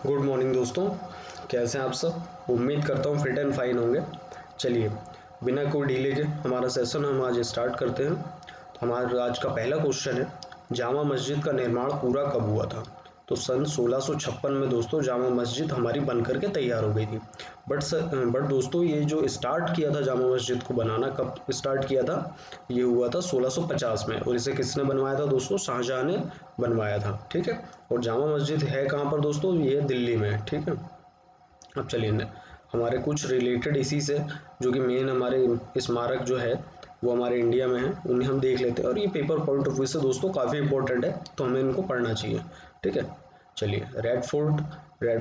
Good morning दोस्तों, कैसे हैं आप सब। उम्मीद करता हूँ फिट एंड फाइन होंगे। चलिए, बिना कोई डिले के हमारा सेशन हम आज स्टार्ट करते हैं। तो हमारा आज का पहला क्वेश्चन है, जामा मस्जिद का निर्माण पूरा कब हुआ था। तो सन 1656 में दोस्तों जामा मस्जिद हमारी बन करके तैयार हो गई थी। बट दोस्तों ये जो स्टार्ट किया था जामा मस्जिद को बनाना, कब स्टार्ट किया था, ये हुआ था 1650 में। और इसे किसने बनवाया था दोस्तों, शाहजहां ने बनवाया था। ठीक है। और जामा मस्जिद है कहाँ पर दोस्तों, ये दिल्ली में है। ठीक है। अब चलिए हमारे कुछ रिलेटेड इसी से, जो कि मेन हमारे स्मारक जो है वो हमारे इंडिया में है, उन्हें हम देख लेते हैं। और ये पेपर पॉइंट ऑफ व्यू से दोस्तों काफ़ी इंपॉर्टेंट है, तो हमें इनको पढ़ना चाहिए। ठीक है। चलिए, रेड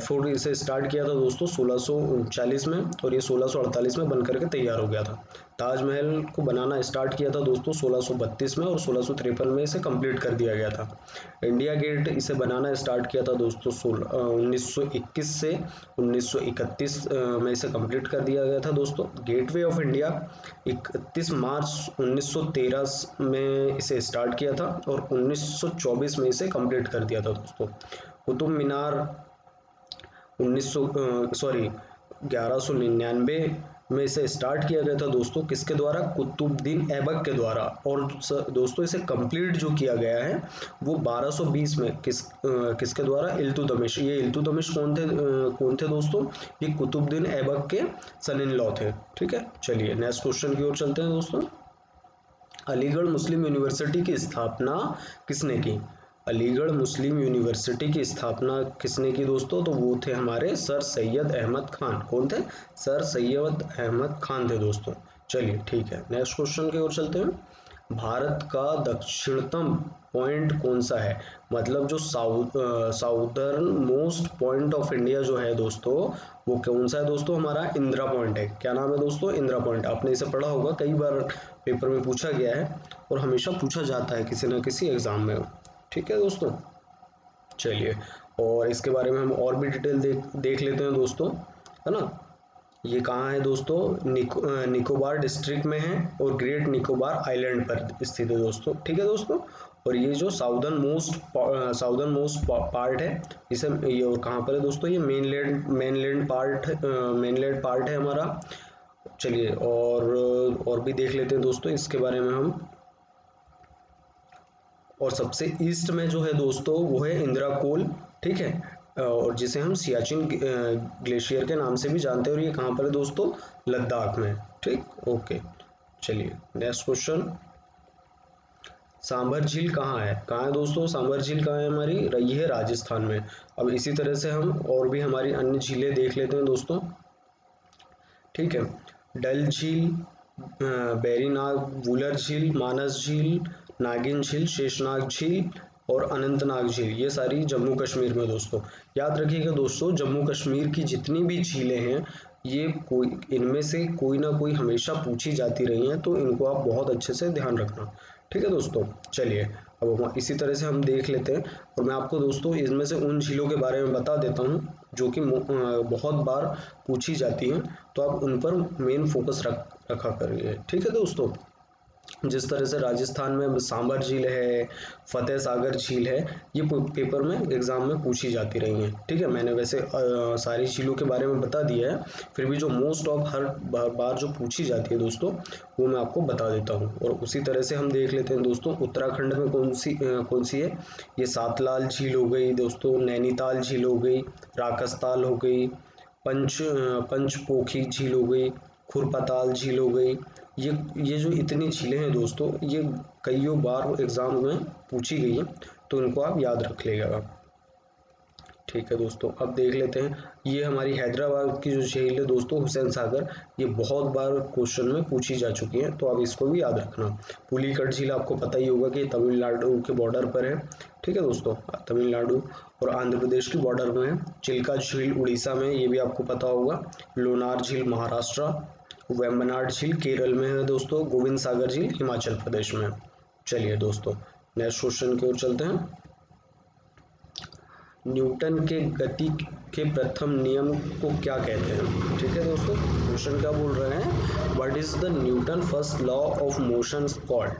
फोर्ट इसे स्टार्ट किया था दोस्तों 1639 में, और ये 1648 में बन करके तैयार हो गया था। ताजमहल को बनाना स्टार्ट किया था दोस्तों 1632 में, और 1653 में इसे कंप्लीट कर दिया गया था। इंडिया गेट इसे बनाना स्टार्ट किया था दोस्तों 1921 से 1931 में इसे कंप्लीट कर दिया गया था दोस्तों। गेटवे ऑफ इंडिया 31 मार्च 1913 में इसे स्टार्ट किया था, और 1924 में इसे कंप्लीट कर दिया था दोस्तों। कुतुब मीनार 1199 में इसे स्टार्ट किया गया था दोस्तों, किसके द्वारा, कुतुबुद्दीन ऐबक के द्वारा। और दोस्तों इसे कंप्लीट जो किया गया है वो 1220 में किसके द्वारा, इल्तुतमिश। ये इल्तुतमिश कौन थे दोस्तों, ये कुतुबुद्दीन ऐबक के सन इन लॉ थे। ठीक है। चलिए नेक्स्ट क्वेश्चन की ओर चलते हैं दोस्तों। अलीगढ़ मुस्लिम यूनिवर्सिटी की स्थापना किसने की। अलीगढ़ मुस्लिम यूनिवर्सिटी की स्थापना किसने की दोस्तों, तो वो थे हमारे सर सैयद अहमद खान। कौन थे, सर सैयद अहमद खान थे दोस्तों। चलिए ठीक है, नेक्स्ट क्वेश्चन की ओर चलते हैं। भारत का दक्षिणतम पॉइंट कौन सा है, मतलब जो southern most point of India जो है दोस्तों, वो कौन सा है दोस्तों, हमारा इंदिरा पॉइंट है। क्या नाम है दोस्तों, इंदिरा पॉइंट। आपने इसे पढ़ा होगा, कई बार पेपर में पूछा गया है, और हमेशा पूछा जाता है किसी न किसी एग्जाम में। ठीक है दोस्तों। चलिए, और इसके बारे में हम और भी डिटेल देख लेते हैं दोस्तों, है ना। ये कहाँ है दोस्तों, निकोबार डिस्ट्रिक्ट में है, और ग्रेट निकोबार आइलैंड पर स्थित है दोस्तों। ठीक है दोस्तों। और ये जो साउदर्न मोस्ट पार्ट है, इसे ये और कहाँ पर है दोस्तों, ये मेनलैंड पार्ट है हमारा। चलिए, और भी देख लेते हैं दोस्तों इसके बारे में हम। और सबसे ईस्ट में जो है दोस्तों वो है इंदिरा कोल। ठीक है। और जिसे हम सियाचिन ग्लेशियर के नाम से भी जानते हैं, और ये कहाँ पर है दोस्तों, लद्दाख में। ठीक, ओके। चलिए नेक्स्ट क्वेश्चन। सांभर झील कहाँ है दोस्तों, सांभर झील कहाँ है हमारी, रही है राजस्थान में। अब इसी तरह से हम और भी हमारी अन्य झीलें देख लेते हैं दोस्तों। ठीक है। डल झील, बैरीनाग, वुलर झील, मानस झील, नागिन झील, शेषनाग झील और अनंतनाग झील, ये सारी जम्मू कश्मीर में दोस्तों। याद रखिएगा दोस्तों, जम्मू कश्मीर की जितनी भी झीलें हैं, ये इनमें से कोई ना कोई हमेशा पूछी जाती रही हैं, तो इनको आप बहुत अच्छे से ध्यान रखना। ठीक है दोस्तों। चलिए, अब हम इसी तरह से हम देख लेते हैं, और मैं आपको दोस्तों इनमें से उन झीलों के बारे में बता देता हूँ जो कि बहुत बार पूछी जाती हैं, तो आप उन पर मेन फोकस रखा करिए। ठीक है दोस्तों। जिस तरह से राजस्थान में सांबर झील है, फतेह सागर झील है, ये पेपर में एग्जाम में पूछी जाती रही हैं। ठीक है। मैंने वैसे सारी झीलों के बारे में बता दिया है, फिर भी जो मोस्ट ऑफ हर बार जो पूछी जाती है दोस्तों, वो मैं आपको बता देता हूँ। और उसी तरह से हम देख लेते हैं दोस्तों, उत्तराखंड में कौन सी है, ये सातलाल झील हो गई दोस्तों, नैनीताल झील हो गई, राकसताल हो गई, पंचपोखी झील हो गई, खुरपताल झील हो गई। ये जो इतनी झीलें हैं दोस्तों, ये कईयों बार एग्जाम में पूछी गई हैं, तो इनको आप याद रख लेगा। ठीक है दोस्तों, अब देख लेते हैं। ये हमारी हैदराबाद की जो झील है दोस्तों, हुसैन सागर, ये बहुत बार क्वेश्चन में पूछी जा चुकी है, तो आप इसको भी याद रखना। पुलिकट झील आपको पता ही होगा कि तमिलनाडु के बॉर्डर पर है। ठीक है दोस्तों, तमिलनाडु और आंध्र प्रदेश की बॉर्डर में है। चिल्का झील उड़ीसा में, ये भी आपको पता होगा। लोनार झील महाराष्ट्र, वेम्बनाड झील केरल में है दोस्तों, गोविंद सागर झील हिमाचल प्रदेश में। चलिए दोस्तों, नेक्स्ट क्वेश्चन की ओर चलते हैं। न्यूटन के गति के प्रथम नियम को क्या कहते हैं। ठीक है दोस्तों, क्वेश्चन क्या बोल रहे हैं, what is the Newton first law of motion called.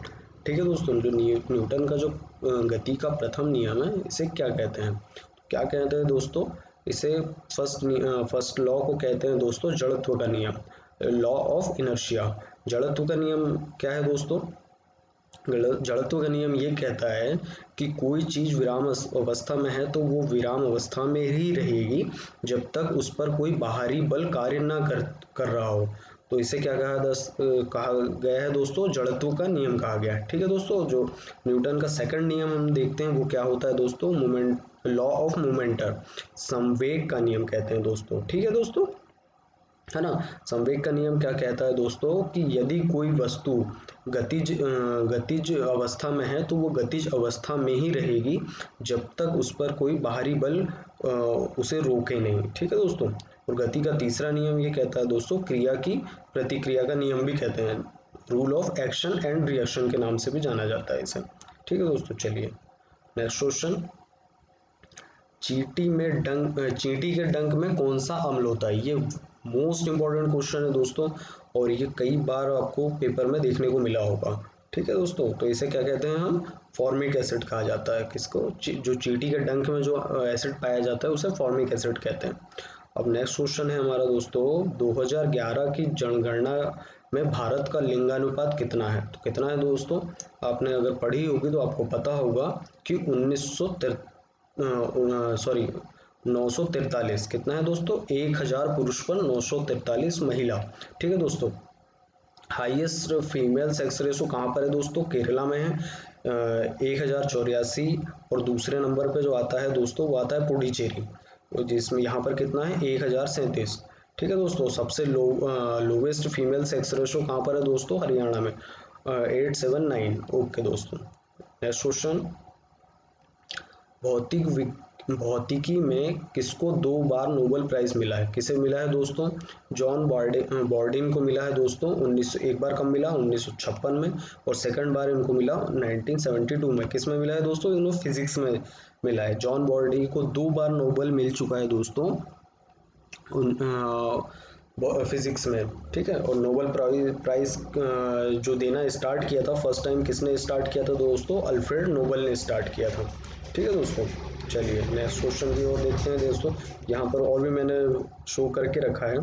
ठीक है दोस्तों, जो न्यूटन का जो गति का प्रथम नियम है, इसे क्या कहते हैं। क्या कहते हैं दोस्तों, इसे फर्स्ट लॉ को कहते हैं दोस्तों जड़त्व का नियम, लॉ ऑफ इनर्शिया। जड़त्व का नियम क्या है दोस्तों? जड़त्व का नियम ये कहता है कि कोई चीज विराम अवस्था में है तो वो विराम अवस्था में ही रहेगी जब तक उस पर कोई बाहरी बल कार्य ना कर रहा हो। तो इसे क्या कहा गया है दोस्तों? जड़त्व का नियम कहा गया है। ठीक है दोस्तों, जो न्यूटन का सेकंड नियम हम देखते हैं वो क्या होता है दोस्तों? मोमेंट, लॉ ऑफ मोमेंटम, संवेग का नियम कहते हैं दोस्तों। ठीक है दोस्तों, है ना। संवेग का नियम क्या कहता है दोस्तों कि यदि कोई वस्तु गतिज अवस्था में है तो वो गतिज अवस्था में ही रहेगी जब तक उस पर कोई बाहरी बल उसे रोके नहीं। ठीक है दोस्तों, और गति का तीसरा नियम ये कहता है दोस्तों क्रिया की प्रतिक्रिया का नियम भी कहते हैं, rule of action and reaction के नाम से भी जाना जाता है इसे। ठीक है दोस्तों, चलिए नेक्स्ट क्वेश्चन। चींटी के डंक में कौन सा अम्ल होता है? ये मोस्ट इंपॉर्टेंट क्वेश्चन है दोस्तों, और ये कई बार आपको पेपर में देखने को मिला होगा। ठीक है दोस्तों, तो इसे क्या कहते हैं हम? फॉर्मिक एसिड कहा जाता है। किसको? जो चींटी के डंक में जो एसिड पाया जाता है उसे फॉर्मिक एसिड कहते हैं। अब नेक्स्ट क्वेश्चन है हमारा दोस्तों, 2011 की जनगणना में भारत का लिंगानुपात कितना है? तो कितना है दोस्तों? आपने अगर पढ़ी होगी तो आपको पता होगा कि 943, कितना है दोस्तों? 1000 पुरुष पर 943 महिला। ठीक है दोस्तों, हाईएस्ट फीमेल सेक्स रेशो कहाँ पर है दोस्तों? केरला में है 1084, और दूसरे नंबर पे जो आता है दोस्तों वो आता है पुडुचेरी, जिसमें यहाँ पर कितना है? 1037। ठीक है दोस्तों, सबसे लोवेस्ट फीमेल सेक्स रेशो कहाँ पर है दोस्तों? हरियाणा में 879। ओके दोस्तों, नेक्स्ट क्वेश्चन। भौतिकी में किसको 2 बार नोबेल प्राइज मिला है? किसे मिला है दोस्तों? जॉन बॉर्डिन को मिला है दोस्तों। एक बार कब मिला? 1956 में, और सेकंड बार इनको मिला 1972 में। किस में मिला है दोस्तों? इन्हों फिजिक्स में मिला है। जॉन बॉर्डिन को 2 बार नोबेल मिल चुका है दोस्तों फिजिक्स में। ठीक है, और नोबेल प्राइज जो देना स्टार्ट किया था फर्स्ट टाइम किसने स्टार्ट किया था दोस्तों? अल्फ्रेड नोबेल ने स्टार्ट किया था। ठीक है दोस्तों, चलिए नेक्स्ट क्वेश्चन की ओर देखते हैं दोस्तों। यहाँ पर और भी मैंने शो करके रखा है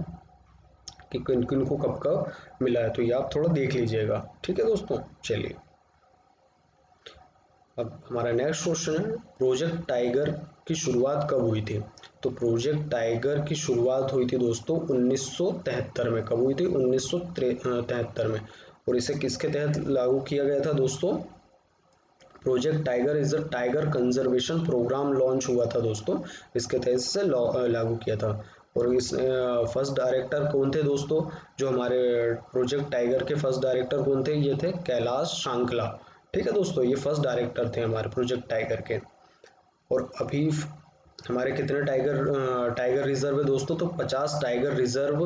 कि किन किन को कब कब मिला है, तो ये आप थोड़ा देख लीजिएगा। ठीक है दोस्तों, चलिए अब हमारा नेक्स्ट क्वेश्चन है, प्रोजेक्ट टाइगर की शुरुआत कब हुई थी? तो प्रोजेक्ट टाइगर की शुरुआत हुई थी दोस्तों 1973 में। कब हुई थी? 1973 में। और इसे किसके तहत लागू किया गया था दोस्तों? Project Tiger is a tiger conservation programme launch हुआ था दोस्तों, इसके तहत से लागू किया था। और इस फर्स्ट डायरेक्टर कौन थे दोस्तों? जो हमारे प्रोजेक्ट टाइगर के फर्स्ट डायरेक्टर कौन थे? ये थे कैलाश शांकला। ठीक है दोस्तों, ये फर्स्ट डायरेक्टर थे हमारे प्रोजेक्ट टाइगर के। और अभी हमारे कितने टाइगर रिजर्व है दोस्तों? तो 50 टाइगर रिजर्व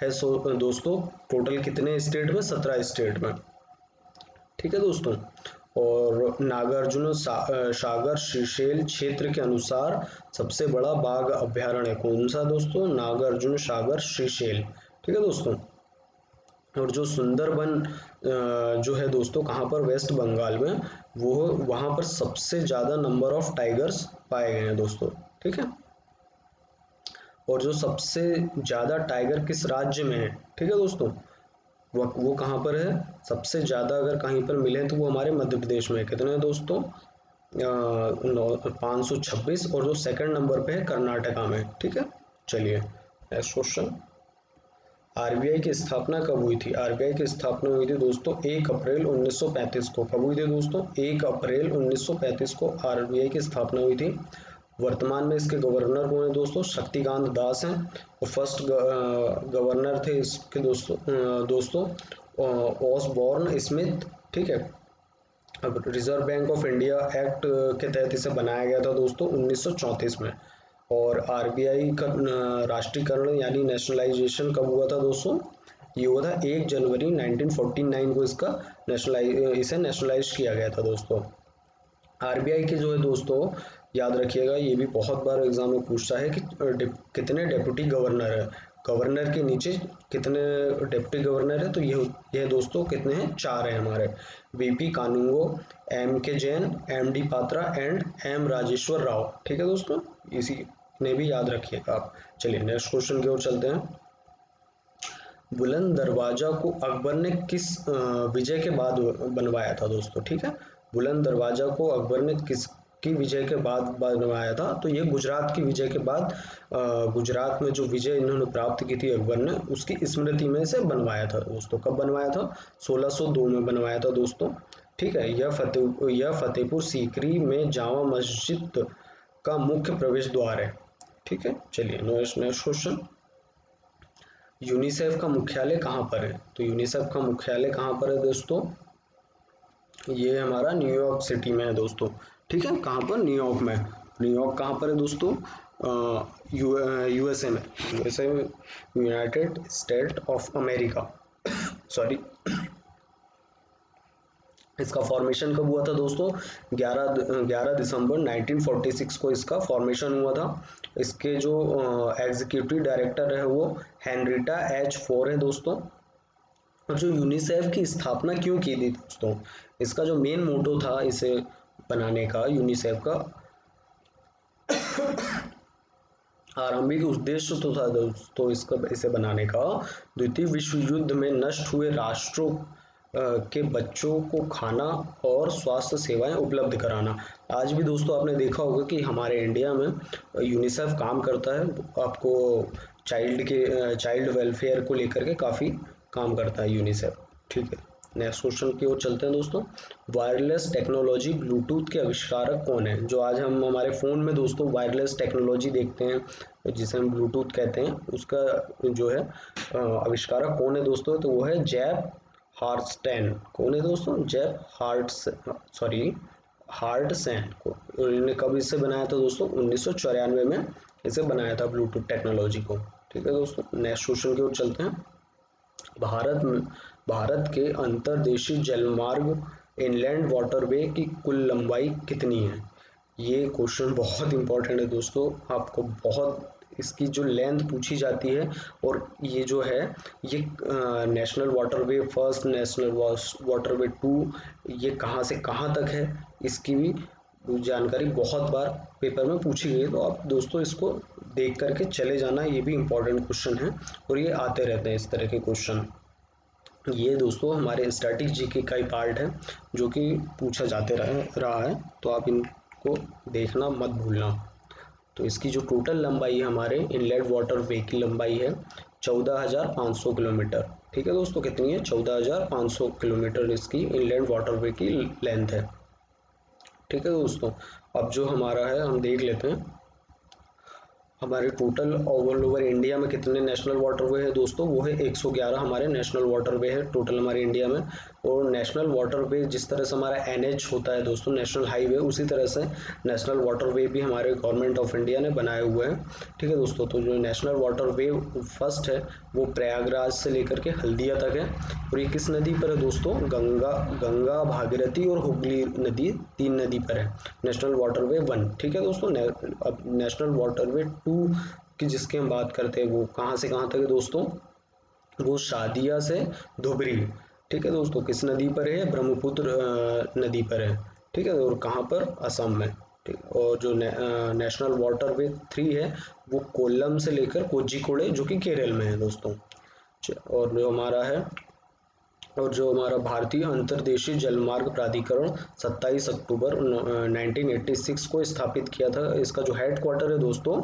है दोस्तों। टोटल कितने स्टेट में? 17 स्टेट में। ठीक है दोस्तों, और नागार्जुन सागर श्रीशैल क्षेत्र के अनुसार सबसे बड़ा बाघ अभ्यारण्य कौन सा दोस्तों? नागार्जुन सागर श्रीशैल। ठीक है दोस्तों, और जो सुंदरबन जो है दोस्तों कहाँ पर? वेस्ट बंगाल में। वो वहाँ पर सबसे ज्यादा नंबर ऑफ टाइगर्स पाए गए हैं दोस्तों। ठीक है, और जो सबसे ज्यादा टाइगर किस राज्य में है? ठीक है दोस्तों, वो कहाँ पर है? सबसे ज्यादा अगर कहीं पर मिले तो वो हमारे मध्य प्रदेश में। कितने हैं दोस्तों? 526, और जो सेकंड नंबर पे है कर्नाटका में। ठीक है, चलिए नेक्स्ट क्वेश्चन। आरबीआई की स्थापना कब हुई थी? आरबीआई की स्थापना हुई थी दोस्तों 1 अप्रैल 1935 को। कब हुई थी दोस्तों? 1 अप्रैल 1935 को आरबीआई की स्थापना हुई थी। वर्तमान में इसके गवर्नर कौन है दोस्तों? शक्तिकांत दास हैं, और फर्स्ट गवर्नर थे इसके दोस्तों ऑसबॉर्न स्मिथ। ठीक है, अब reserve bank of India act के तहत इसे बनाया गया था दोस्तों 1934 में। और आरबीआई का राष्ट्रीयकरण यानी नेशनलाइजेशन कब हुआ था दोस्तों? ये हुआ था 1 जनवरी 1949 को इसे नेशनलाइज किया गया था दोस्तों। आरबीआई के जो है दोस्तों याद रखिएगा, ये भी बहुत बार एग्जाम में पूछता है कि कितने डेप्यूटी गवर्नर है, गवर्नर के नीचे कितने डेप्यूटी गवर्नर है? तो ये दोस्तों कितने हैं? 4 हैं हमारे, BP Kanungo, M K Jain, M D Patra and M Rajeshwar Rao. ठीक है दोस्तों, इसी ने भी याद रखिएगा आप। चलिए नेक्स्ट क्वेश्चन की ओर चलते हैं। बुलंद दरवाजा को अकबर ने किस विजय के बाद बनवाया था दोस्तों? ठीक है, बुलंद दरवाजा को अकबर ने किस की विजय के बाद बनवाया था? तो ये गुजरात की विजय के बाद, गुजरात में जो विजय इन्होंने प्राप्त की थी अकबर ने, उसकी स्मृति में से बनवाया था दोस्तों। कब बनवाया था? 1602 में बनवाया था दोस्तों। ठीक है, यह फतेहपुर सीकरी में जामा मस्जिद का मुख्य प्रवेश द्वार है। ठीक है, चलिए नेक्स्ट क्वेश्चन। यूनिसेफ का मुख्यालय कहाँ पर है? तो यूनिसेफ का मुख्यालय कहाँ पर है दोस्तों? ये हमारा न्यूयॉर्क सिटी में है दोस्तों। ठीक है, कहाँ पर? न्यूयॉर्क में। न्यूयॉर्क कहाँ पर है दोस्तों? यूएसए में, यूएसए में, United state of America. Sorry. इसका फॉर्मेशन कब हुआ था दोस्तों? 11 दिसंबर 1946 को इसका फॉर्मेशन हुआ था। इसके जो एग्जीक्यूटिव डायरेक्टर है वो हेनरिटा एच फोर है दोस्तों। और जो यूनिसेफ की स्थापना क्यों की थी दोस्तों? इसका जो मेन मोटो था इसे बनाने का, यूनिसेफ का आरंभिक उद्देश्य तो था दोस्तों इसका, इसे बनाने का, द्वितीय विश्व युद्ध में नष्ट हुए राष्ट्रों के बच्चों को खाना और स्वास्थ्य सेवाएं उपलब्ध कराना। आज भी दोस्तों आपने देखा होगा कि हमारे इंडिया में यूनिसेफ काम करता है, आपको चाइल्ड वेलफेयर को लेकर के काफ़ी काम करता है यूनिसेफ। ठीक है, नेक्स्ट क्वेश्चन की ओर चलते हैं दोस्तों। वायरलेस टेक्नोलॉजी ब्लूटूथ के आविष्कारक कौन है? जो आज हम हमारे फ़ोन में दोस्तों वायरलेस टेक्नोलॉजी देखते हैं जिसे हम ब्लूटूथ कहते हैं, उसका जो है आविष्कारक कौन है दोस्तों? तो वो है जैप हार्टस्टैन। कौन है दोस्तों? जैप हार्टसैन को। इन्होंने कब इसे बनाया था दोस्तों? 1994 में इसे बनाया था ब्लूटूथ टेक्नोलॉजी को। ठीक है दोस्तों, नेक्स्ट क्वेश्चन की ओर चलते हैं। भारत के अंतर्देशीय जलमार्ग इनलैंड वाटरवे की कुल लंबाई कितनी है? ये क्वेश्चन बहुत इंपॉर्टेंट है दोस्तों, आपको बहुत इसकी जो लेंथ पूछी जाती है, और ये जो है ये national waterway first, national waterway two, ये कहाँ से कहाँ तक है, इसकी भी जानकारी बहुत बार पेपर में पूछी गई है। तो आप दोस्तों इसको देख करके चले जाना, ये भी इम्पोर्टेंट क्वेश्चन है और ये आते रहते हैं इस तरह के क्वेश्चन। ये दोस्तों हमारे स्टैटिक जीके का ही पार्ट है जो कि पूछा जाते रहा है, तो आप इनको देखना मत भूलना। तो इसकी जो टोटल लंबाई है हमारे इनलेट वाटर वे की लंबाई है 14,500 किलोमीटर। ठीक है दोस्तों, कितनी है? 14,500 किलोमीटर इसकी इनलैंड वाटर वे की लेंथ है। ठीक है दोस्तों, अब जो हमारा है हम देख लेते हैं हमारे टोटल ऑल ओवर इंडिया में कितने नेशनल वाटरवे है दोस्तों? वो है 111 हमारे नेशनल वाटरवे है टोटल हमारे इंडिया में। और नेशनल वाटरवे जिस तरह से हमारा एनएच होता है दोस्तों, नेशनल हाईवे, उसी तरह से नेशनल वाटरवे भी हमारे गवर्नमेंट ऑफ इंडिया ने बनाए हुए हैं। ठीक है दोस्तों, तो जो नेशनल वाटरवे फर्स्ट है वो प्रयागराज से लेकर के हल्दिया तक है। और ये किस नदी पर है दोस्तों? गंगा भागीरथी और हुगली नदी, 3 नदी पर है नेशनल वाटरवे 1। ठीक है दोस्तों, अब नेशनल वाटरवे 2 की जिसकी हम बात करते हैं वो कहाँ से कहाँ तक है दोस्तों? वो शादिया से धुबरी। ठीक है दोस्तों, किस नदी पर है? ब्रह्मपुत्र नदी पर है। ठीक है, और कहाँ पर? असम में। ठीक, और जो नेशनल वाटरवे 3 है वो कोल्लम से लेकर कोझिकोडे जो कि केरल में है दोस्तों। और जो हमारा है, और जो हमारा भारतीय अंतर्देशीय जलमार्ग प्राधिकरण 27 अक्टूबर 1986 को स्थापित किया था। इसका जो हेड क्वार्टर है दोस्तों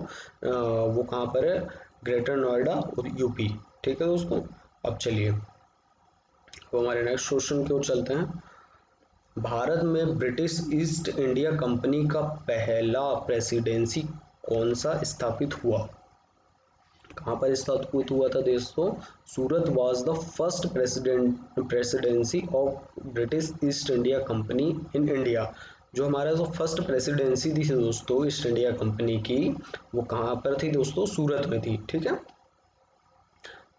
वो कहाँ पर है? ग्रेटर नोएडा और यूपी। ठीक है दोस्तों, अब चलिए वो हमारे नेक्स्ट क्वेश्चन की ओर चलते हैं। भारत में ब्रिटिश ईस्ट इंडिया कंपनी का पहला प्रेसिडेंसी कौन सा स्थापित हुआ? कहाँ पर स्थापित हुआ था दोस्तों? Surat was the first presidency of British East India Company in India. जो हमारा जो फर्स्ट प्रेसिडेंसी थी दोस्तों ईस्ट इंडिया कंपनी की, वो कहाँ पर थी दोस्तों? सूरत में थी। ठीक है,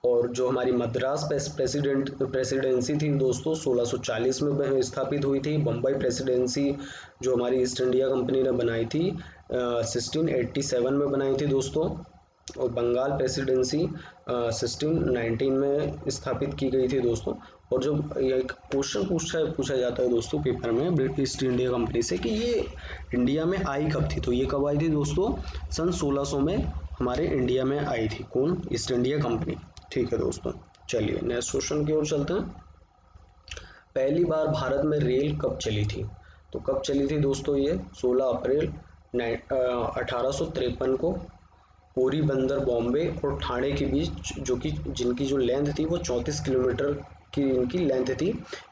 और जो हमारी मद्रास प्रेसिडेंसी थी दोस्तों 1640 में स्थापित हुई थी। बम्बई प्रेसिडेंसी जो हमारी ईस्ट इंडिया कंपनी ने बनाई थी 1687 में बनाई थी दोस्तों। और बंगाल प्रेसिडेंसी 1619 में स्थापित की गई थी दोस्तों। और जो एक क्वेश्चन पूछा जाता है दोस्तों पेपर में ईस्ट इंडिया कंपनी से कि ये इंडिया में आई कब थी, तो ये कब आई थी दोस्तों, सन 1600 में हमारे इंडिया में आई थी। कौन? East India company. ठीक है दोस्तों, चलिए नेक्स्ट क्वेश्चन की ओर चलते हैं। पहली बार भारत में रेल कब चली थी? तो कब चली थी दोस्तों, ये 16 अप्रैल 1853 को पुरी बंदर बॉम्बे और ठाणे के बीच, जो कि जिनकी जो लेंथ थी वो 34 किलोमीटर की इनकी लेंथ थी।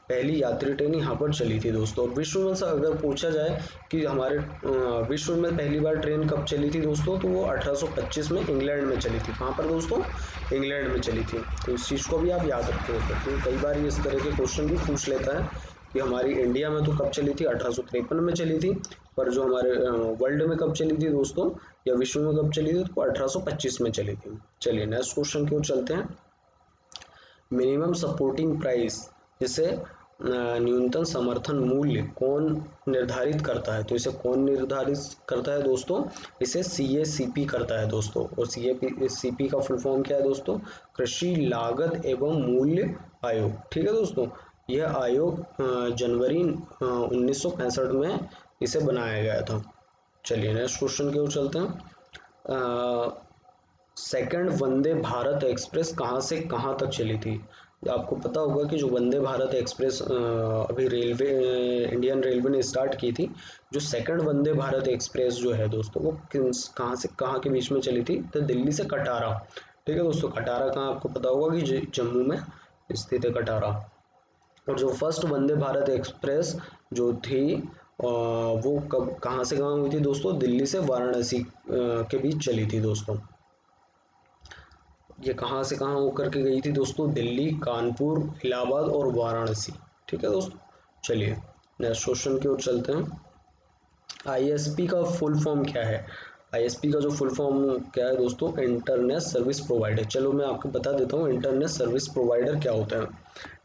पहली यात्री ट्रेन यहाँ पर चली थी दोस्तों। विश्व में से अगर पूछा जाए कि हमारे विश्व में पहली बार ट्रेन कब चली थी दोस्तों, तो वो 1825 में इंग्लैंड में चली थी। कहाँ पर दोस्तों? इंग्लैंड में चली थी। तो इस चीज़ को भी आप याद रखें, क्योंकि कई बार इस तरह के क्वेश्चन भी पूछ लेता है कि हमारी इंडिया में तो कब चली थी, 1853 में चली थी, पर जो हमारे वर्ल्ड में कब चली थी दोस्तों, या विश्व में कब चली थी, तो 1825 में चली थी। चलिए नेक्स्ट क्वेश्चन की ओर चलते हैं। मिनिमम सपोर्टिंग प्राइस, जिसे न्यूनतम समर्थन मूल्य कौन निर्धारित करता है? तो इसे कौन निर्धारित करता है दोस्तों? इसे CACP करता है दोस्तों। और CACP का फुल फॉर्म क्या है दोस्तों? कृषि लागत एवं मूल्य आयोग। ठीक है दोस्तों, यह आयोग जनवरी 1965 में इसे बनाया गया था। चलिए नेक्स्ट क्वेश्चन की ओर चलते हैं। सेकंड वंदे भारत एक्सप्रेस कहाँ से कहाँ तक चली थी? आपको पता होगा कि जो वंदे भारत एक्सप्रेस अभी रेलवे इंडियन रेलवे ने स्टार्ट की थी, जो सेकंड वंदे भारत एक्सप्रेस जो है दोस्तों, वो कहाँ से कहाँ के बीच में चली थी? तो दिल्ली से कटारा। ठीक है दोस्तों, कटारा कहाँ आपको पता होगा कि जम्मू में स्थित है कटारा। और जो फर्स्ट वंदे भारत एक्सप्रेस जो थी वो कब कहाँ से कहाँ हुई थी दोस्तों? दिल्ली से वाराणसी के बीच चली थी दोस्तों। ये कहाँ से कहाँ होकर के गई थी दोस्तों? दिल्ली, कानपुर, इलाहाबाद और वाराणसी। ठीक है दोस्तों, चलिए नेक्स्ट क्वेश्चन की ओर चलते हैं। ISP का फुल फॉर्म क्या है? ISP का जो फुल फॉर्म क्या है दोस्तों? Internet service provider. चलो मैं आपको बता देता हूँ इंटरनेट सर्विस प्रोवाइडर क्या होता है।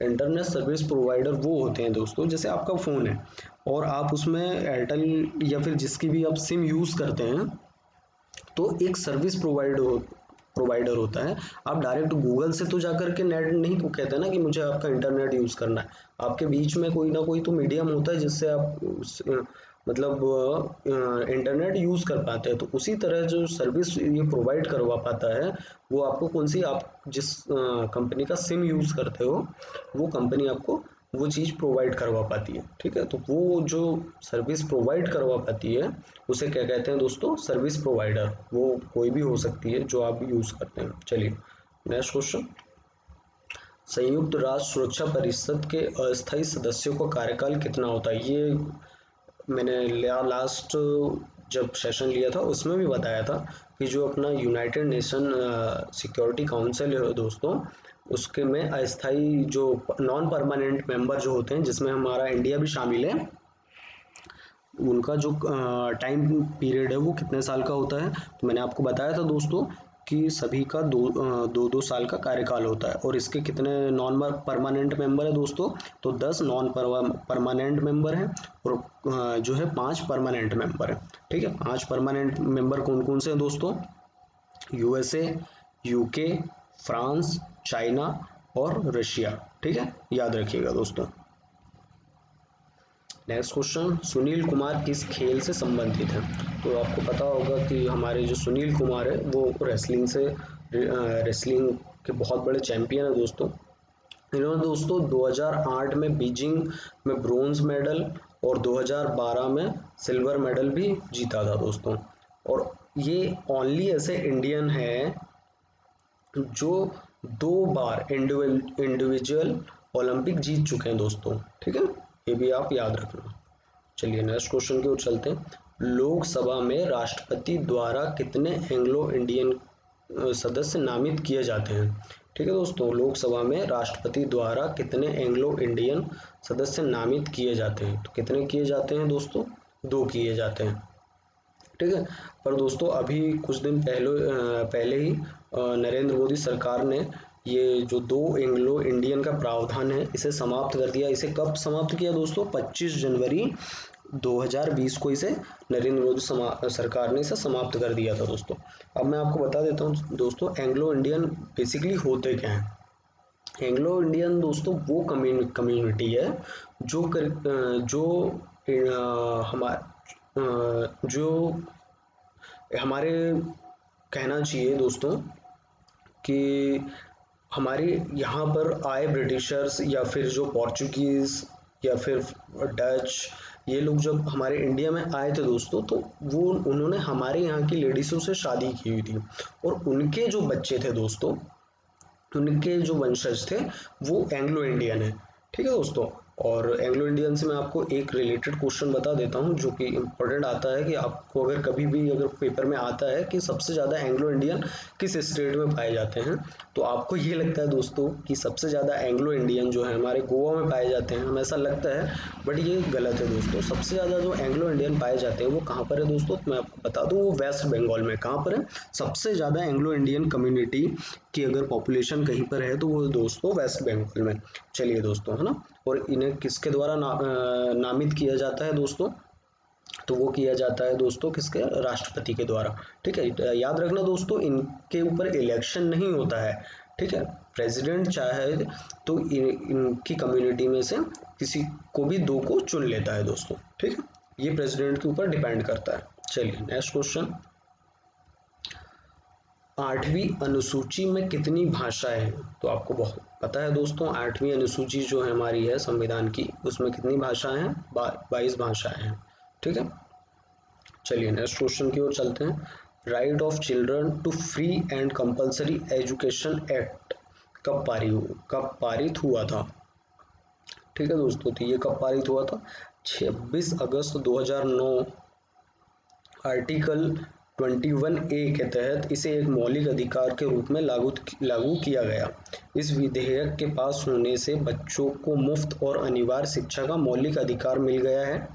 इंटरनेट सर्विस प्रोवाइडर वो होते हैं दोस्तों, जैसे आपका फ़ोन है और आप उसमें एयरटेल या फिर जिसकी भी आप सिम यूज़ करते हैं, तो एक सर्विस प्रोवाइडर होता है। आप डायरेक्ट गूगल से तो जाकर के नेट नहीं तो कहते ना कि मुझे आपका इंटरनेट यूज़ करना है। आपके बीच में कोई ना कोई तो मीडियम होता है जिससे आप मतलब इंटरनेट यूज़ कर पाते हैं। तो उसी तरह जो सर्विस ये प्रोवाइड करवा पाता है, वो आपको कौन सी, आप जिस कंपनी का सिम यूज़ करते हो, वो कंपनी आपको वो चीज़ प्रोवाइड करवा पाती है। ठीक है, तो वो जो सर्विस प्रोवाइड करवा पाती है उसे क्या कहते हैं दोस्तों? Service provider. वो कोई भी हो सकती है जो आप यूज़ करते हैं। चलिए नेक्स्ट क्वेश्चन। संयुक्त राष्ट्र सुरक्षा परिषद के अस्थायी सदस्यों का कार्यकाल कितना होता है? ये मैंने लास्ट जब सेशन लिया था उसमें भी बताया था कि जो अपना यूनाइटेड नेशन सिक्योरिटी काउंसिल है दोस्तों, उसके में अस्थाई जो नॉन परमानेंट मेंबर जो होते हैं, जिसमें हमारा इंडिया भी शामिल है, उनका जो टाइम पीरियड है वो कितने साल का होता है? तो मैंने आपको बताया था दोस्तों कि सभी का दो साल का कार्यकाल होता है। और इसके कितने नॉन परमानेंट मेंबर है दोस्तों? तो 10 नॉन परमानेंट मेंबर हैं और जो है 5 परमानेंट मेंबर है। ठीक है, 5 परमानेंट मेंबर कौन कौन से हैं दोस्तों? USA, UK, फ्रांस, चाइना और रशिया। ठीक है, याद रखिएगा दोस्तों। नेक्स्ट क्वेश्चन, सुनील कुमार किस खेल से संबंधित है? तो आपको पता होगा कि हमारे जो सुनील कुमार है वो रेसलिंग के बहुत बड़े चैंपियन है दोस्तों। इन्होंने दोस्तों 2008 में बीजिंग में ब्रोंज मेडल और 2012 में सिल्वर मेडल भी जीता था दोस्तों। और ये ओनली ऐसे इंडियन है जो 2 बार इंडिविजुअल ओलंपिक जीत चुके हैं दोस्तों। ठीक है, ये भी आप याद रखना। चलिए नेक्स्ट क्वेश्चन की ओर चलते हैं। लोकसभा में राष्ट्रपति द्वारा कितने एंग्लो इंडियन सदस्य नामित किए जाते हैं? ठीक है दोस्तों, लोकसभा में राष्ट्रपति द्वारा कितने एंग्लो इंडियन सदस्य नामित किए जाते हैं? तो कितने किए जाते हैं दोस्तों? 2 किए जाते हैं। ठीक है, पर दोस्तों अभी कुछ दिन पहले ही नरेंद्र मोदी सरकार ने ये जो 2 एंग्लो इंडियन का प्रावधान है इसे समाप्त कर दिया। इसे कब समाप्त किया दोस्तों? 25 जनवरी 2020 को इसे नरेंद्र मोदी सरकार ने इसे समाप्त कर दिया था दोस्तों। अब मैं आपको बता देता हूँ दोस्तों, एंग्लो इंडियन बेसिकली होते क्या हैं। एंग्लो इंडियन दोस्तों वो कम्युनिटी है जो जो हमारे कहना चाहिए दोस्तों कि हमारे यहाँ पर आए ब्रिटिशर्स या फिर जो पोर्चुगीज या फिर डच, ये लोग जब हमारे इंडिया में आए थे दोस्तों, तो वो उन्होंने हमारे यहाँ की लेडीजों से शादी की हुई थी, और उनके जो बच्चे थे दोस्तों, उनके जो वंशज थे वो एंग्लो इंडियन है। ठीक है दोस्तों, और एंग्लो इंडियन से मैं आपको एक रिलेटेड क्वेश्चन बता देता हूँ जो कि इम्पोर्टेंट आता है, कि आपको अगर कभी भी अगर पेपर में आता है कि सबसे ज़्यादा एंग्लो इंडियन किस स्टेट में पाए जाते हैं, तो आपको ये लगता है दोस्तों कि सबसे ज़्यादा एंग्लो इंडियन जो है हमारे गोवा में पाए जाते हैं, हमें ऐसा लगता है, बट ये गलत है दोस्तों। सबसे ज़्यादा जो एंग्लो इंडियन पाए जाते हैं वो कहाँ पर है दोस्तों, मैं आपको बता दूँ, वो वेस्ट बंगाल में। कहाँ पर है सबसे ज़्यादा एंग्लो इंडियन कम्युनिटी की अगर पॉपुलेशन कहीं पर है तो वो दोस्तों वेस्ट बंगाल में। चलिए दोस्तों, है ना। और इन्हें किसके द्वारा नामित किया जाता है दोस्तों, तो वो किया जाता है दोस्तों किसके, राष्ट्रपति के द्वारा। ठीक है, याद रखना दोस्तों, इनके ऊपर इलेक्शन नहीं होता है। ठीक है, प्रेसिडेंट चाहे तो इनकी कम्युनिटी में से किसी को भी दो को चुन लेता है दोस्तों। ठीक है, ये प्रेसिडेंट के ऊपर डिपेंड करता है। चलिए नेक्स्ट क्वेश्चन, 8वीं अनुसूची में कितनी भाषाएं हैं, तो आपको बहुत पता है दोस्तों, 8वीं अनुसूची जो है हमारी है संविधान की, उसमें कितनी भाषाएं हैं, 22 भाषाएं हैं। ठीक है, चलिए नेक्स्ट क्वेश्चन की ओर चलते हैं। Right of children to free and compulsory education act कब पारित हुआ था। ठीक है दोस्तों, तो ये कब पारित हुआ था, 26 अगस्त 2009, आर्टिकल 21A के तहत इसे एक मौलिक अधिकार के रूप में लागू किया गया। इस विधेयक के पास होने से बच्चों को मुफ्त और अनिवार्य शिक्षा का मौलिक अधिकार मिल गया है,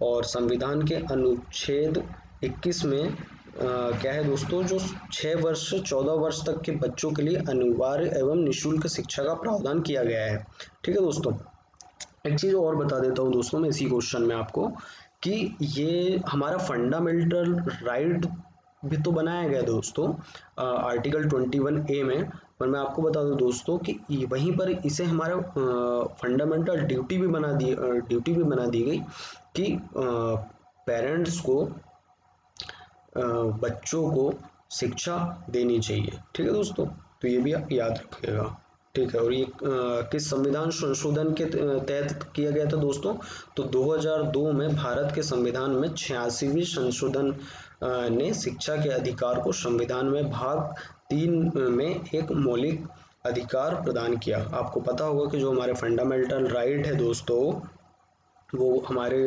और संविधान के अनुच्छेद 21 में क्या है दोस्तों, जो 6 वर्ष से 14 वर्ष तक के बच्चों के लिए अनिवार्य एवं निःशुल्क शिक्षा का प्रावधान किया गया है। ठीक है दोस्तों, एक चीज और बता देता हूँ दोस्तों मैं इसी क्वेश्चन में आपको, कि ये हमारा फंडामेंटल राइट भी तो बनाया गया दोस्तों आर्टिकल 21A में, पर मैं आपको बता दूं दोस्तों कि वहीं पर इसे हमारा फंडामेंटल ड्यूटी भी बना दी गई कि पेरेंट्स को बच्चों को शिक्षा देनी चाहिए। ठीक है दोस्तों, तो ये भी आप याद रखिएगा। ठीक है, और ये किस संविधान संशोधन के तहत किया गया था दोस्तों, तो 2002 में भारत के संविधान में 86वीं संशोधन ने शिक्षा के अधिकार को संविधान में भाग 3 में एक मौलिक अधिकार प्रदान किया। आपको पता होगा कि जो हमारे फंडामेंटल राइट है दोस्तों, वो हमारे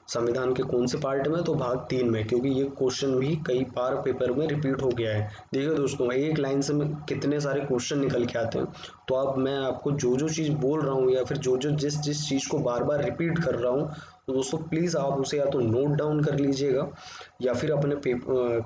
संविधान के कौन से पार्ट में, तो भाग 3 में, क्योंकि ये क्वेश्चन भी कई बार पेपर में रिपीट हो गया है। देखिए दोस्तों, एक लाइन से कितने सारे क्वेश्चन निकल के आते हैं, तो अब मैं आपको जो जो चीज़ बोल रहा हूँ या फिर जो जो जिस जिस चीज़ को बार बार रिपीट कर रहा हूँ, तो दोस्तों प्लीज़ आप उसे या तो नोट डाउन कर लीजिएगा, या फिर अपने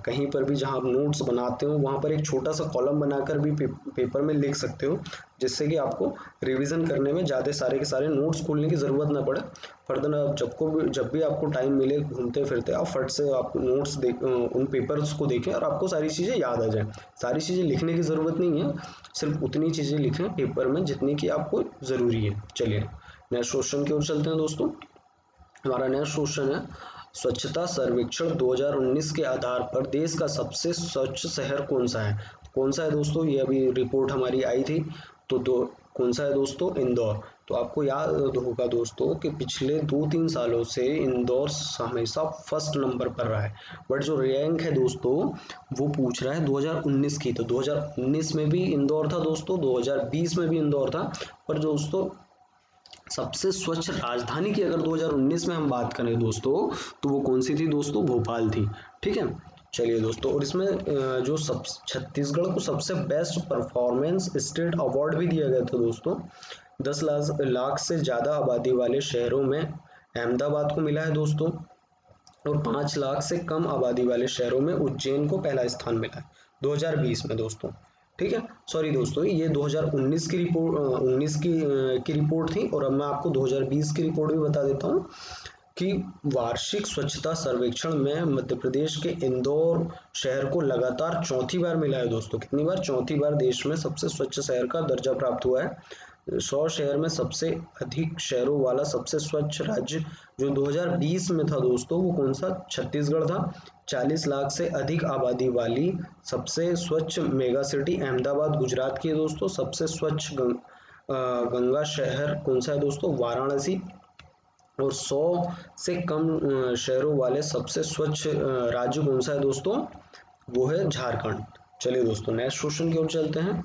कहीं पर भी जहाँ आप नोट्स बनाते हो वहाँ पर एक छोटा सा कॉलम बनाकर भी पेपर में लिख सकते हो, जिससे कि आपको रिवीजन करने में ज़्यादा सारे के सारे नोट्स खोलने की ज़रूरत ना पड़े। फर्दर आप जब भी आपको टाइम मिले घूमते फिरते, आप फट से आप नोट्स उन पेपर्स को देखें और आपको सारी चीज़ें याद आ जाए। सारी चीज़ें लिखने की ज़रूरत नहीं है, सिर्फ उतनी चीज़ें लिखें पेपर में जितनी की आपको ज़रूरी है। चलिए नेक्स्ट क्वेश्चन की ओर चलते हैं दोस्तों। हमारा नेक्स्ट क्वेश्चन है, स्वच्छता सर्वेक्षण 2019 के आधार पर देश का सबसे स्वच्छ शहर कौन सा है। कौन सा है दोस्तों, ये अभी रिपोर्ट हमारी आई थी, तो कौन सा है दोस्तों, इंदौर। तो आपको याद होगा दोस्तों कि पिछले 2-3 सालों से इंदौर हमेशा फर्स्ट नंबर पर रहा है, बट जो रैंक है दोस्तों वो पूछ रहा है 2019 की, तो 2019 में भी इंदौर था दोस्तों, 2020 में भी इंदौर था, पर दोस्तों सबसे स्वच्छ राजधानी की अगर 2019 में हम बात करें दोस्तों, तो वो कौन सी थी दोस्तों, भोपाल थी। ठीक है, चलिए दोस्तों, और इसमें जो सब छत्तीसगढ़ को सबसे बेस्ट परफॉर्मेंस स्टेट अवार्ड भी दिया गया था दोस्तों। 10 लाख से ज्यादा आबादी वाले शहरों में अहमदाबाद को मिला है दोस्तों, और 5 लाख से कम आबादी वाले शहरों में उज्जैन को पहला स्थान मिला है 2020 में दोस्तों। ठीक है, सॉरी दोस्तों, ये 2019 की रिपोर्ट 19 की रिपोर्ट थी, और अब मैं आपको 2020 की रिपोर्ट भी बता देता हूँ कि वार्षिक स्वच्छता सर्वेक्षण में मध्य प्रदेश के इंदौर शहर को लगातार चौथी बार मिला है दोस्तों। कितनी बार? चौथी बार देश में सबसे स्वच्छ शहर का दर्जा प्राप्त हुआ है। 100 शहर में सबसे अधिक शहरों वाला सबसे स्वच्छ राज्य जो 2020 में था दोस्तों, वो कौन सा? छत्तीसगढ़ था। 40 लाख से अधिक आबादी वाली सबसे स्वच्छ मेगा सिटी अहमदाबाद गुजरात की है दोस्तों। सबसे स्वच्छ गंगा शहर कौन सा है दोस्तों? वाराणसी। और 100 से कम शहरों वाले सबसे स्वच्छ राज्य कौन सा है दोस्तों? वो है झारखंड। चलिए दोस्तों नेक्स्ट क्वेश्चन की ओर चलते हैं।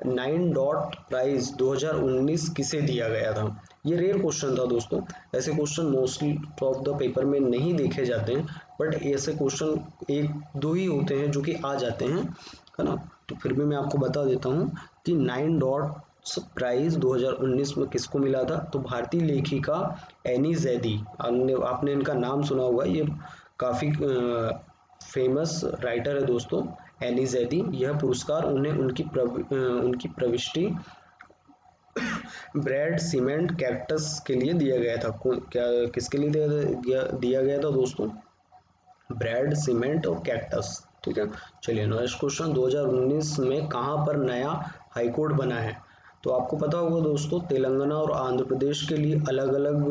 9 डॉट प्राइज 2019 किसे दिया गया था? ये रेयर क्वेश्चन था दोस्तों। ऐसे question mostly of the paper में नहीं देखे जाते हैं, बट ऐसे क्वेश्चन एक दो ही होते हैं जो कि आ जाते हैं, है ना। तो फिर भी मैं आपको बता देता हूँ कि 9 डॉट प्राइज 2019 में किसको मिला था? तो भारतीय लेखिका एनी जैदी, आपने इनका नाम सुना होगा, ये काफी फेमस राइटर है दोस्तों, एनी जैदी। यह पुरस्कार उन्हें उनकी प्रविष्टि ब्रेड सीमेंट कैक्टस के लिए दिया गया था। क्या किसके लिए दिया गया था दोस्तों? ब्रेड सीमेंट और कैक्टस। ठीक है। चलिए नेक्स्ट क्वेश्चन। 2019 में कहां पर नया हाईकोर्ट बना है? तो आपको पता होगा दोस्तों, तेलंगाना और आंध्र प्रदेश के लिए अलग अलग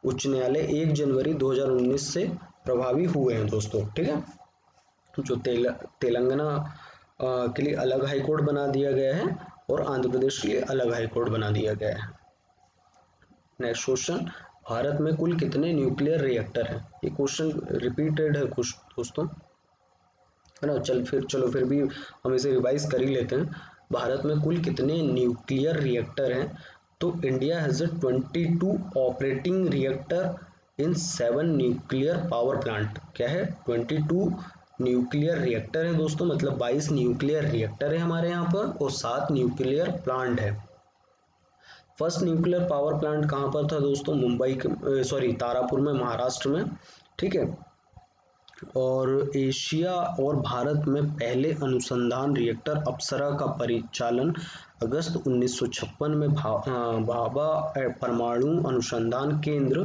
उच्च न्यायालय 1 जनवरी 2019 से प्रभावी हुए हैं दोस्तों। ठीक है। जो तेलंगाना के लिए अलग हाई कोर्ट बना दिया गया है और आंध्र प्रदेश के लिए अलग हाई कोर्ट बना दिया गया है। Next question. भारत में कुल कितने न्यूक्लियर रिएक्टर हैं? ये क्वेश्चन रिपीटेड है कुछ दोस्तों, है ना। चलो फिर भी हम इसे रिवाइज कर ही लेते हैं। भारत में कुल कितने न्यूक्लियर रिएक्टर हैं? तो India has 22 operating reactor in 7 nuclear power plant. क्या है? 22 न्यूक्लियर रिएक्टर है दोस्तों, मतलब 22 न्यूक्लियर रिएक्टर है हमारे यहाँ पर और 7 न्यूक्लियर प्लांट है। फर्स्ट न्यूक्लियर पावर प्लांट कहाँ पर था दोस्तों? तारापुर में, महाराष्ट्र में। ठीक है। और एशिया और भारत में पहले अनुसंधान रिएक्टर अप्सरा का परिचालन अगस्त 1956 में भाभा परमाणु अनुसंधान केंद्र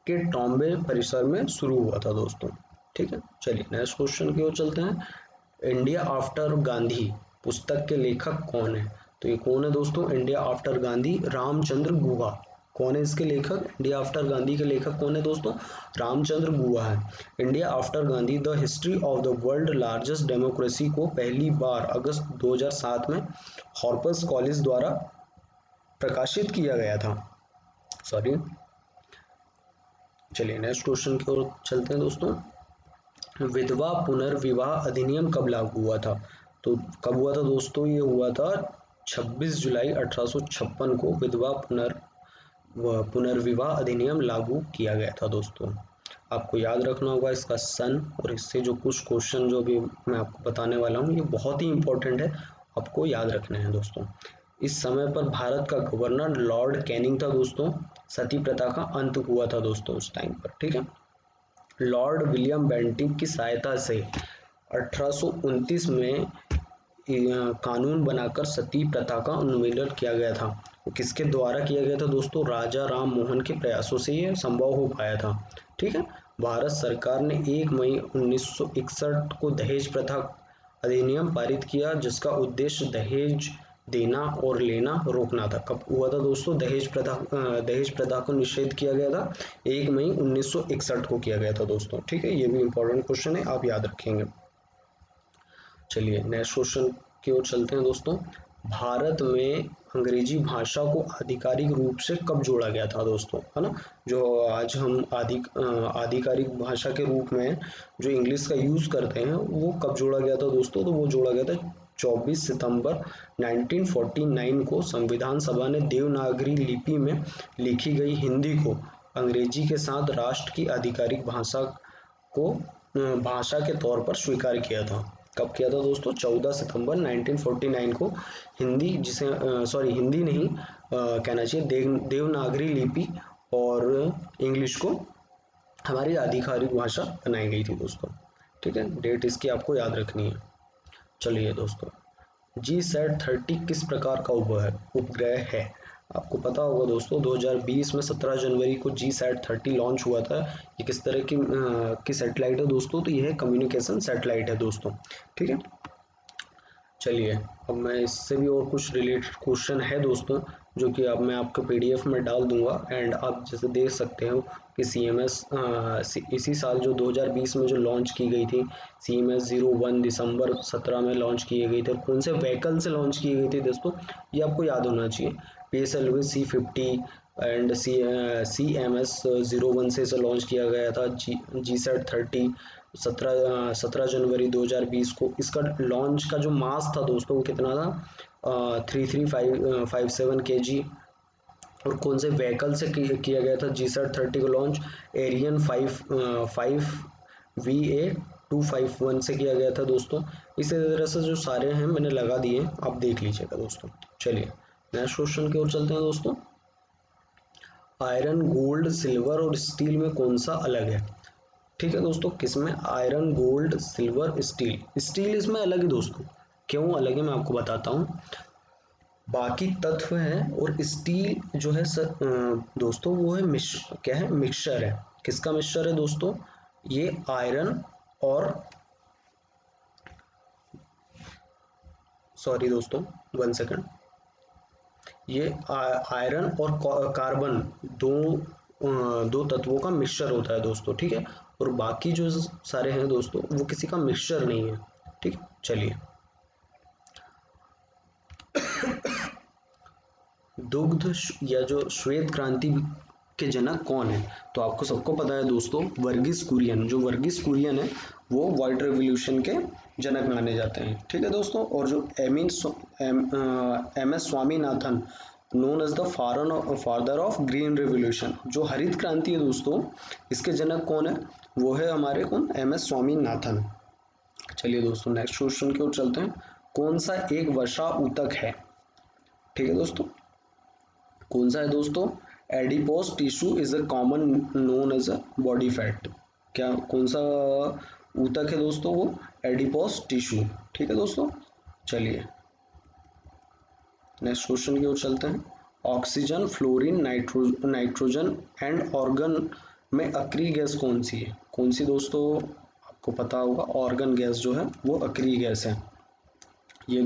के टॉम्बे परिसर में शुरू हुआ था दोस्तों। ठीक है। चलिए नेक्स्ट क्वेश्चन की ओर चलते हैं। इंडिया आफ्टर गांधी पुस्तक के लेखक कौन है? तो ये कौन है दोस्तों? India after Gandhi, Ramachandra Guha. कौन है इसके लेखक? इंडिया आफ्टर गांधी के लेखक कौन है दोस्तों? रामचंद्र गुहा है। India after Gandhi the history of the world largest democracy को पहली बार अगस्त 2007 में हार्पर्स कॉलेज द्वारा प्रकाशित किया गया था। सॉरी। चलिए नेक्स्ट क्वेश्चन की ओर चलते हैं दोस्तों। विधवा पुनर्विवाह अधिनियम कब लागू हुआ था? तो कब हुआ था दोस्तों? ये हुआ था 26 जुलाई 1856 को विधवा पुनर्विवाह अधिनियम लागू किया गया था दोस्तों। आपको याद रखना होगा इसका सन, और इससे जो कुछ क्वेश्चन जो भी मैं आपको बताने वाला हूँ ये बहुत ही इंपॉर्टेंट है, आपको याद रखने हैं दोस्तों। इस समय पर भारत का गवर्नर लॉर्ड कैनिंग था दोस्तों। सती प्रथा का अंत हुआ था दोस्तों उस टाइम पर। ठीक है। लॉर्ड विलियम बेंटिंक की सहायता से 1829 में कानून बनाकर सती प्रथा का उन्मूलन किया गया था। वो किसके द्वारा किया गया था दोस्तों? राजा राम मोहन के प्रयासों से ये संभव हो पाया था। ठीक है। भारत सरकार ने 1 मई 1961 को दहेज प्रथा अधिनियम पारित किया, जिसका उद्देश्य दहेज देना और लेना रोकना था। कब हुआ था दोस्तों? दहेज प्रथा को निषेध किया गया था 1 मई 1961 को किया गया था दोस्तों। ठीक है। ये भी इंपॉर्टेंट क्वेश्चन है, आप याद रखेंगे। चलिए नेक्स्ट क्वेश्चन की ओर चलते हैं दोस्तों। भारत में अंग्रेजी भाषा को आधिकारिक रूप से कब जोड़ा गया था दोस्तों, है ना। जो आज हम आधिकारिक भाषा के रूप में जो इंग्लिश का यूज करते हैं वो कब जोड़ा गया था दोस्तों? तो वो जोड़ा गया था 24 सितंबर 1949 को। संविधान सभा ने देवनागरी लिपि में लिखी गई हिंदी को अंग्रेजी के साथ राष्ट्र की आधिकारिक भाषा के तौर पर स्वीकार किया था। कब किया था दोस्तों? 14 सितंबर 1949 को। हिंदी हिंदी नहीं कहना चाहिए, देवनागरी लिपि और इंग्लिश को हमारी आधिकारिक भाषा बनाई गई थी दोस्तों। ठीक है। डेट इसकी आपको याद रखनी है। चलिए दोस्तों, GSAT 30 किस प्रकार का उपग्रह है? आपको पता होगा दोस्तों 2020 में 17 जनवरी को GSAT-30 लॉन्च हुआ था। ये किस तरह की सैटेलाइट है दोस्तों, तो यह कम्युनिकेशन सैटेलाइट है दोस्तों, ठीक है। चलिए अब मैं इससे भी और कुछ रिलेटेड क्वेश्चन है दोस्तों, जो कि अब मैं आपको PDF में डाल दूंगा, एंड आप जैसे देख सकते हो कि CMS इसी साल जो 2020 में जो लॉन्च की गई थी, CMS 01 दिसंबर 17 में लॉन्च की गई थी। कौन से व्हीकल से लॉन्च की गई थी दोस्तों, ये आपको याद होना चाहिए। PSLV C50 एंड CMS 01 से इसे लॉन्च किया गया था। GSAT-30 17 जनवरी 2020 को। इसका लॉन्च का जो मास था दोस्तों वो कितना था, 3357 kg। और कौन से व्हीकल से किया गया था GSAT-30 को लॉन्च, एरियन 5VA251 से किया गया था दोस्तों। इसी तरह से जो सारे हैं मैंने लगा दिए, आप देख लीजिएगा दोस्तों। चलिए नेक्स्ट क्वेश्चन की ओर चलते हैं दोस्तों। आयरन, गोल्ड, सिल्वर और स्टील में कौन सा अलग है? ठीक है दोस्तों, किसमें? Iron, gold, silver, steel. Steel इसमें अलग है दोस्तों। क्यों अलग है मैं आपको बताता हूँ। बाकी तत्व हैं और स्टील जो है दोस्तों वो है क्या है, मिक्सचर है। किसका मिक्सचर है दोस्तों? ये आयरन और, सॉरी दोस्तों 1 सेकंड, ये आयरन और कार्बन दो तत्वों का मिक्सचर होता है दोस्तों, ठीक है। और बाकी जो सारे हैं दोस्तों वो किसी का मिक्सचर नहीं है, ठीक है। चलिए दुग्ध या जो श्वेत क्रांति के जनक कौन है? तो आपको सबको पता है दोस्तों, वर्गीस कुरियन। जो वर्गीस कुरियन है वो व्हाइट रेवोल्यूशन के जनक माने जाते हैं, ठीक है दोस्तों। और जो MS Swaminathan, known as the father of green revolution, जो हरित क्रांति है दोस्तों, इसके जनक कौन है? वो है हमारे कौन, MS स्वामीनाथन। चलिए दोस्तों नेक्स्ट क्वेश्चन की ओर चलते हैं। कौन सा एक वसा ऊतक है? ठीक है दोस्तों, कौन सा है दोस्तों? Adipose tissue is a common known as a body fat. क्या, कौन सा ऊतक है दोस्तों? वो एडिपोज टिश्यू, ठीक है दोस्तों। चलिए नेक्स्ट क्वेश्चन की ओर चलते हैं। Oxygen, fluorine, nitrogen and organ में अक्रिय गैस कौन सी है? कौन सी दोस्तों? आपको पता होगा ऑर्गन गैस जो है वो अक्रिय गैस है। ये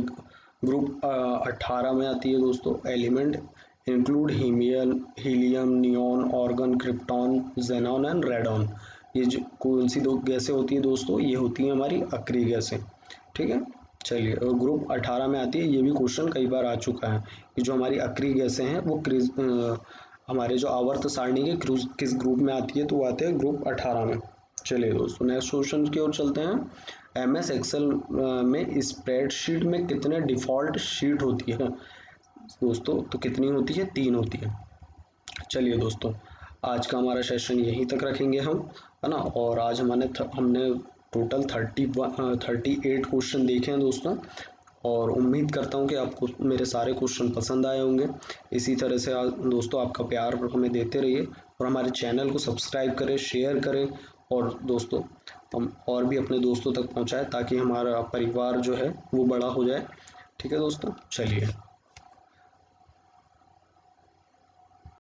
ग्रुप 18 में आती है दोस्तों। Element include helium, neon, organ, krypton, xenon and radon. ये जो कौन सी दो गैसें होती हैं दोस्तों? ये होती हैं हमारी अक्रिय गैसें, ठीक है। चलिए ग्रुप 18 में आती है। ये भी क्वेश्चन कई बार आ चुका है कि जो हमारी अक्रिय गैसें हैं वो हमारे जो आवर्त सारणी के किस ग्रुप में आती है, तो वो आते हैं ग्रुप 18 में। चलिए दोस्तों नेक्स्ट क्वेश्चन की ओर चलते हैं। MS एक्सेल में स्प्रेडशीट में कितने डिफॉल्ट शीट होती है दोस्तों? तो कितनी होती है? 3 होती है। चलिए दोस्तों आज का हमारा सेशन यहीं तक रखेंगे हम, है ना। और आज हमने टोटल 38 क्वेश्चन देखे हैं दोस्तों। और उम्मीद करता हूँ कि आपको मेरे सारे क्वेश्चन पसंद आए होंगे। इसी तरह से दोस्तों आपका प्यार हमें देते रहिए और हमारे चैनल को सब्सक्राइब करें, शेयर करें, और दोस्तों हम और भी अपने दोस्तों तक पहुँचाएं ताकि हमारा परिवार जो है वो बड़ा हो जाए, ठीक है दोस्तों। चलिए।